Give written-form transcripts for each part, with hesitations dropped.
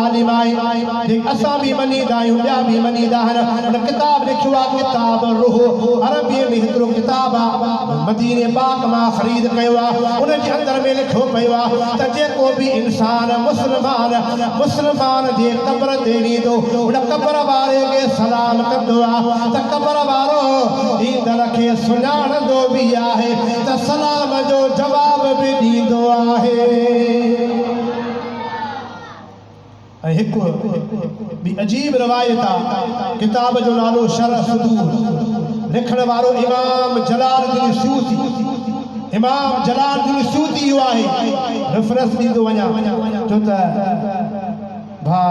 आलिम आहे असां बि मञीदा आहियूं ॿिया बि मञीदा आहिनि हुन किताब लिखियो आहे किताब रूह अरबीअ में हिकिड़ो किताब आहे मदीने पाक मां ख़रीद कयो आहे उनजे अंदर में लिखियो पियो आहे त जेको बि इंसान मुस्लमान जे क़ब्र ते वेंदो हुन क़ब्र वारे खे सलाम कंदो आहे त क़ब्र वारो ईंदड़ खे सुञाणंदो बि आहे त सलाम जो जवाब बि ॾींदो आहे भी अजीब रवायत आहे किताब जो नालो शरह सुदूर लिखण वारो इमाम जलालुद्दीन सूती आहे रेफरेंस ॾींदो वञा छो त भा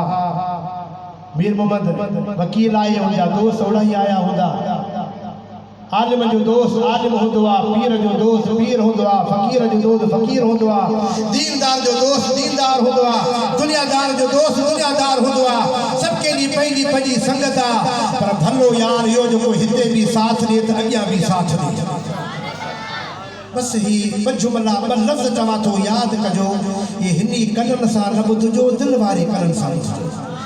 मीर मोहम्मद वकील आए हुआ दोस्त ओड़ा ही आया हूंदा आलिम जो दोस्त आलिम होंदो आहे पीर जो दोस्त पीर होंदो आहे फ़कीर जो दोस्त फ़कीर होंदो आहे दीनदार जो दोस्त दीनदार होंदो आहे दुनियादार जो दोस्त दुनियादार होंदो आहे सबके लिए पंहिंजी पंहिंजी संगत आहे पर भलो यार इहो जेको हिते बि साथ ॾिए त अॻियां बि साथ ॾिए बस ही जुमला ॿ लफ़्ज़ चवां थो यादि कजो ये हिनी कननि सां न ॿुधिजो दिलि वारे कननि सां ॿुधिजो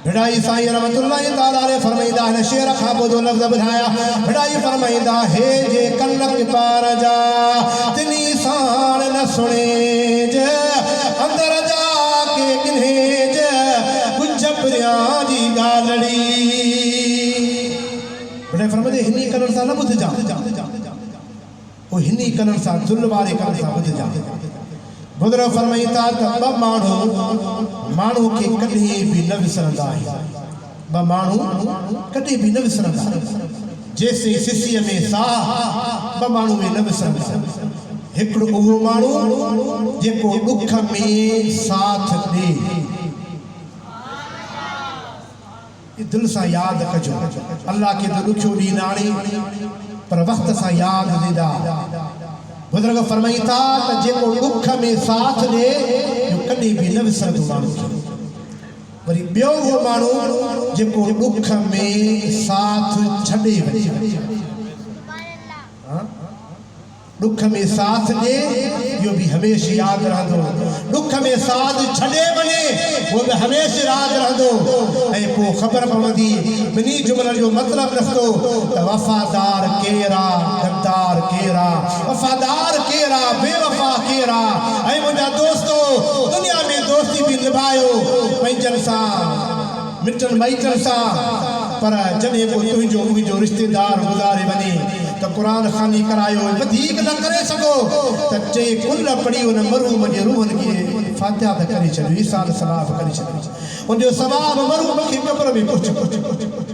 भिड़ाई साईं रहमतुल्लाह ताला अलैह फरमाईंदा है शेर खां ॿुधो लफ़्ज़ ॿुधाया भिड़ाई फरमाईंदा हे जे कनक पार जा तिनी साण न सुणे जे अंदर जाके गिन्हे जे कुझ प्रिया जी ॻाल्हि भिड़ाई फरमाईंदे हिनी कननि सां न ॿुधिजा ओ हिनी कननि सां दिलि वारे कन सां ॿुधिजा बुज़ुर्ग फरमाईंदा त ॿ माण्हू खे कॾहिं बि न विसरंदा आहिनि ॿ माण्हू कॾहिं बि न विसरंदा जेसीं सिसीअ में साह ॿ माण्हू में न विसरंदा हिकिड़ो उहो माण्हू जेको ॾुख में साथ ॾे दिलि सां यादि कजो अल्लाह खे त ॾुखियो ॾींहुं आणे पर वक़्त सां यादि ॾींदा बुज़ुर्ग फरमाईं था त जेको ॾुख में साथ ॾे कॾहिं बि न विसरंदो माण्हू वरी ॿियो उहो माण्हू जेको ॾुख में साथ छॾे वञे ॾुख में साथ ॾे इहो बि हमेशह यादि रहंदो ॾुख में साथ छॾे वञे उहो बि हमेशह यादि रहंदो ऐं पोइ ख़बर पवंदी ॿिन्ही जुमलनि जो मतिलबु रखंदो त वफ़ादार केरु आहे गद्दार केरु आहे वफ़ादार केरु आहे बेवफ़ा केरु आहे ऐं मुंहिंजा दोस्तो दुनिया में दोस्ती बि निभायो पंहिंजनि सां मिटनि माइटनि सां पर जॾहिं पोइ तुंहिंजो मुंहिंजो रिश्तेदार गुज़ारे वञे त क़ुरान ख़ानी करायो वधीक न करे सघो त चे कुल पढ़ी हुन मरूम जे रूहनि खे फातिहा त करे छॾियो ईसाल सवाब करे छॾियो उनजो सवाब मरूम खे क़ब्र में पहुच